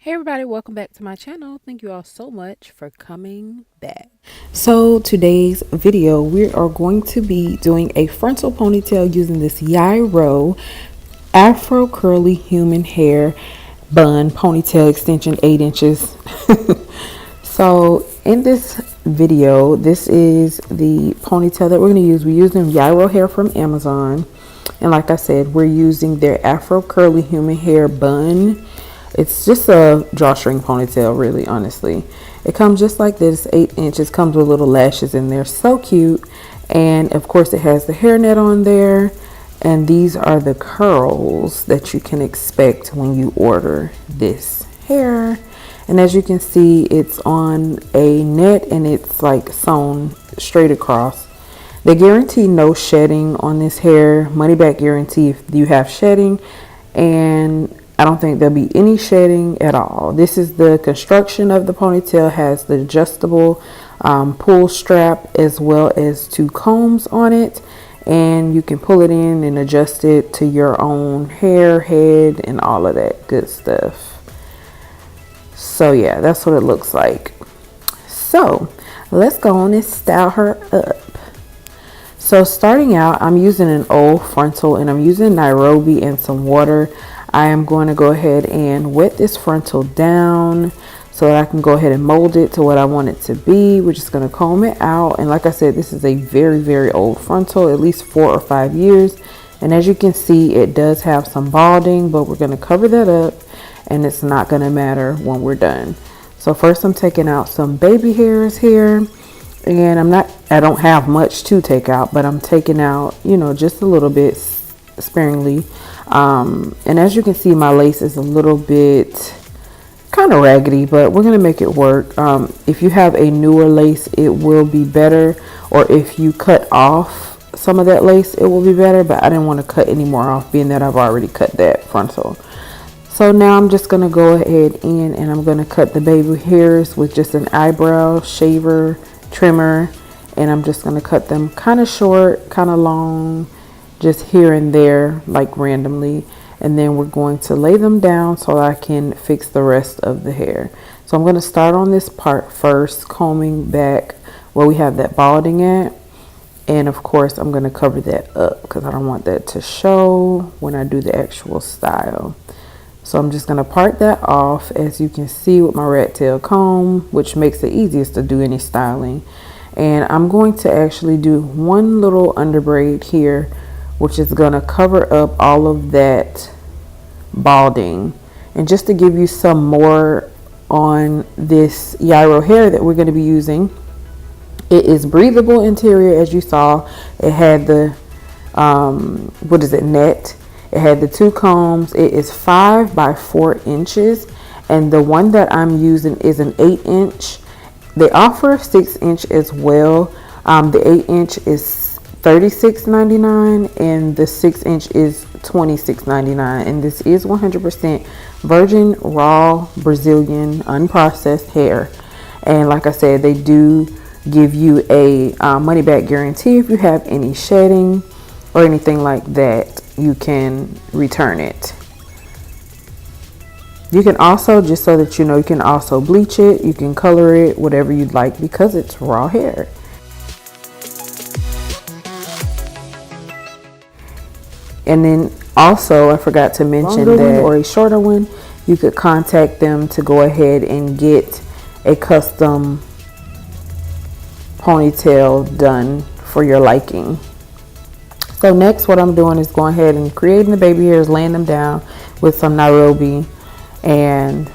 Hey everybody, welcome back to my channel. Thank you all so much for coming back. So today's video, we are going to be doing a frontal ponytail using this YIROO Afro curly human hair bun ponytail extension 8 inches. So in this video, this is the ponytail that we're going to use. We're using YIROO Hair from Amazon. And like I said, we're using their Afro curly human hair bun. It's just a drawstring ponytail, really, honestly. It comes just like this, 8 inches, comes with little lashes in there. So cute. And of course it has the hairnet on there. And these are the curls that you can expect when you order this hair. And as you can see, it's on a net and it's like sewn straight across. They guarantee no shedding on this hair, money back guarantee if you have shedding, and I don't think there'll be any shedding at all. This is the construction of the ponytail, has the adjustable pull strap as well as 2 combs on it, and you can pull it in and adjust it to your own hair, head, and all of that good stuff. So yeah, that's what it looks like. So let's go on and style her up. So starting out, I'm using an old frontal and I'm using Nairobi and some water. I am going to go ahead and wet this frontal down so that I can go ahead and mold it to what I want it to be. We're just going to comb it out. And like I said, this is a very, very old frontal, at least 4 or 5 years. And as you can see, it does have some balding, but we're going to cover that up and it's not going to matter when we're done. So first I'm taking out some baby hairs here. And I don't have much to take out, but I'm taking out, you know, just a little bit sparingly. And as you can see, my lace is a little bit kind of raggedy, but we're going to make it work. If you have a newer lace, it will be better. Or if you cut off some of that lace, it will be better. But I didn't want to cut any more off, being that I've already cut that frontal. So now I'm just going to go ahead and I'm going to cut the baby hairs with just an eyebrow shaver trimmer, and I'm just going to cut them kind of short, kind of long, just here and there, like randomly. And then we're going to lay them down so I can fix the rest of the hair. So I'm going to start on this part first, combing back where we have that balding at. And of course I'm going to cover that up because I don't want that to show when I do the actual style. So I'm just going to part that off, as you can see, with my rat tail comb, which makes it easiest to do any styling. And I'm going to actually do one little underbraid here, which is going to cover up all of that balding. And just to give you some more on this YIROO hair that we're going to be using, it is breathable interior, as you saw. It had the net. It had the 2 combs. It is 5 by 4 inches, and the one that I'm using is an 8 inch. They offer 6 inch as well. The 8 inch is $36.99 and the 6 inch is $26.99, and this is 100% virgin raw Brazilian unprocessed hair. And like I said, they do give you a money back guarantee. If you have any shedding or anything like that, you can return it. You can also, just so that you know, you can also bleach it, you can color it, whatever you'd like, because it's raw hair. And then also, I forgot to mention that or a shorter one, you could contact them to go ahead and get a custom ponytail done for your liking. So next, what I'm doing is going ahead and creating the baby hairs, laying them down with some Nairobi, and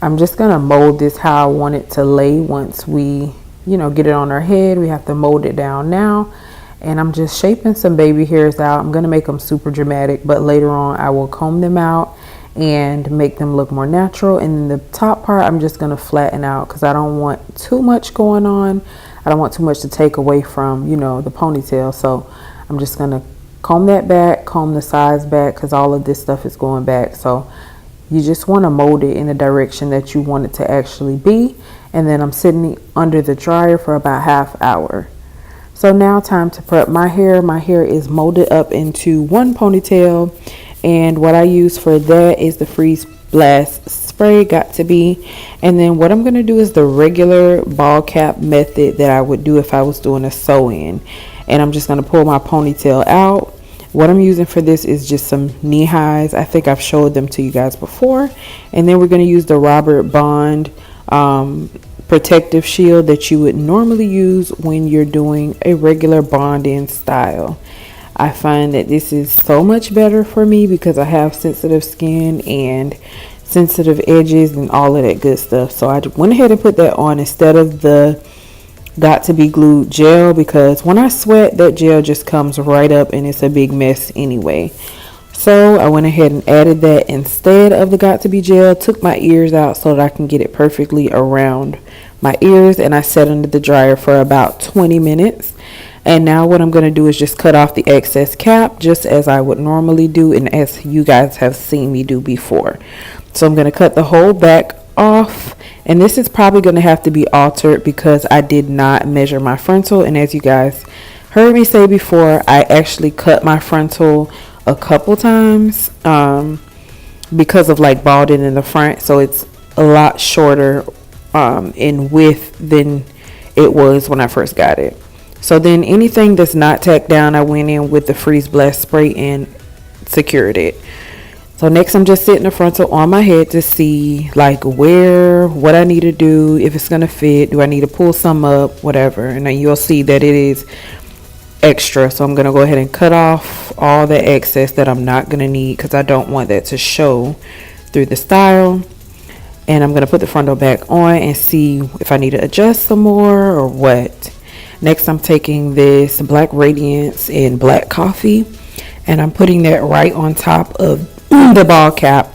I'm just gonna mold this how I want it to lay. Once we, you know, get it on our head, we have to mold it down now. And I'm just shaping some baby hairs out. I'm gonna make them super dramatic, but later on I will comb them out and make them look more natural. And the top part, I'm just gonna flatten out because I don't want too much going on. I don't want too much to take away from, you know, the ponytail. So I'm just going to comb that back, comb the sides back, because all of this stuff is going back. So you just want to mold it in the direction that you want it to actually be. And then I'm sitting under the dryer for about ½ hour. So now time to prep my hair. My hair is molded up into one ponytail. And what I use for that is the freeze Blast spray, got to be. And then what I'm going to do is the regular ball cap method that I would do if I was doing a sew-in. And I'm just going to pull my ponytail out. What I'm using for this is just some knee highs. I think I've showed them to you guys before. And then we're going to use the Robert Bond protective shield that you would normally use when you're doing a regular bond-in style. I find that this is so much better for me because I have sensitive skin and sensitive edges and all of that good stuff. So I went ahead and put that on instead of the Got to Be Glued gel, because when I sweat, that gel just comes right up and it's a big mess anyway. So I went ahead and added that instead of the Got to Be gel. Took my ears out so that I can get it perfectly around my ears, and I set under the dryer for about 20 minutes. And now what I'm going to do is just cut off the excess cap just as I would normally do and as you guys have seen me do before. So I'm going to cut the whole back off, and this is probably going to have to be altered because I did not measure my frontal. And as you guys heard me say before, I actually cut my frontal a couple times because of like balding in the front, so it's a lot shorter in width than it was when I first got it. So then anything that's not tacked down, I went in with the Freeze Blast spray and secured it. So next I'm just sitting the frontal on my head to see like what I need to do, if it's going to fit, do I need to pull some up, whatever. And then you'll see that it is extra. So I'm going to go ahead and cut off all the excess that I'm not going to need because I don't want that to show through the style. And I'm going to put the frontal back on and see if I need to adjust some more or what. Next, I'm taking this Black Radiance in Black Coffee, and I'm putting that right on top of the ball cap.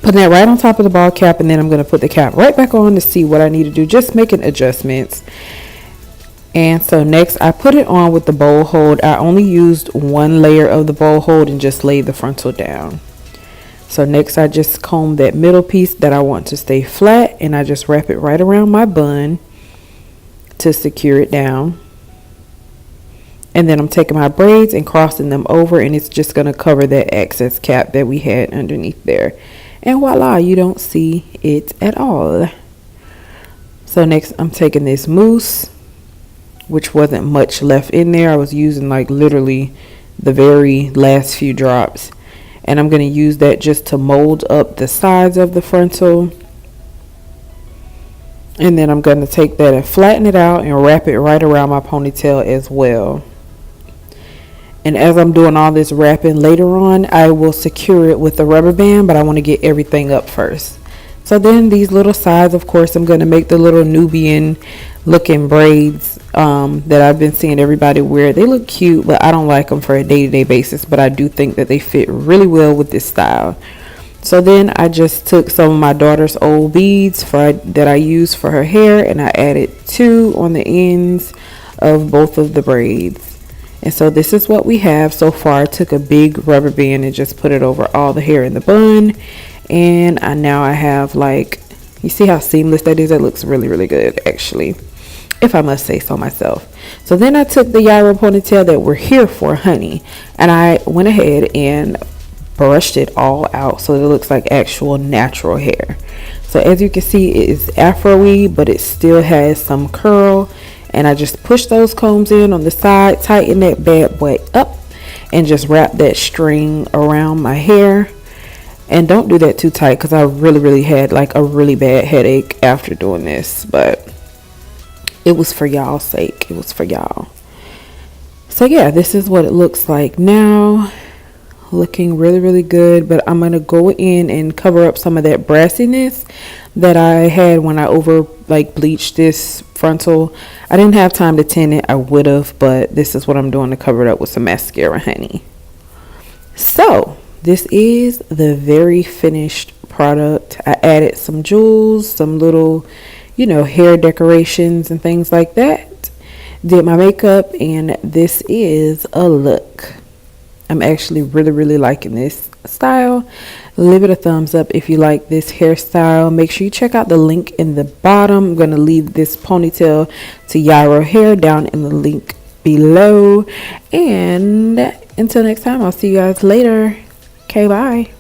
Putting that right on top of the ball cap, and then I'm going to put the cap right back on to see what I need to do, just making adjustments. And so next, I put it on with the bowl hold. I only used one layer of the bowl hold and just laid the frontal down. So next, I just comb that middle piece that I want to stay flat, and I just wrap it right around my bun to secure it down. And then I'm taking my braids and crossing them over, and it's just going to cover that excess cap that we had underneath there. And voila, you don't see it at all. So next I'm taking this mousse, which wasn't much left in there. I was using like literally the very last few drops. And I'm going to use that just to mold up the sides of the frontal. And then I'm going to take that and flatten it out and wrap it right around my ponytail as well. And as I'm doing all this wrapping later on, I will secure it with a rubber band, but I want to get everything up first. So then these little sides, of course, I'm going to make the little Nubian looking braids that I've been seeing everybody wear. They look cute, but I don't like them for a day-to-day basis, but I do think that they fit really well with this style. So then I just took some of my daughter's old beads that I used for her hair, and I added 2 on the ends of both of the braids. And so this is what we have so far. I took a big rubber band and just put it over all the hair in the bun. And now I have like, you see how seamless that is? That looks really, really good actually, if I must say so myself. So then I took the YIROO ponytail that we're here for, honey, and I went ahead and brushed it all out so it looks like actual natural hair. So as you can see, it is afro-y, but it still has some curl. And I just push those combs in on the side, tighten that bad boy up, and just wrap that string around my hair. And don't do that too tight because I really had like a really bad headache after doing this. But it was for y'all's sake. It was for y'all. So yeah, this is what it looks like now. Looking really good, but I'm gonna go in and cover up some of that brassiness that I had when I bleached this frontal. I didn't have time to tint it. I would have, but this is what I'm doing to cover it up with some mascara, honey. So this is the very finished product. I added some jewels, some little hair decorations and things like that. Did my makeup, and this is a look. I'm actually really liking this style. Leave it a thumbs up if you like this hairstyle. Make sure you check out the link in the bottom. I'm going to leave this ponytail to YIROO Hair down in the link below. And until next time, I'll see you guys later. Okay, bye.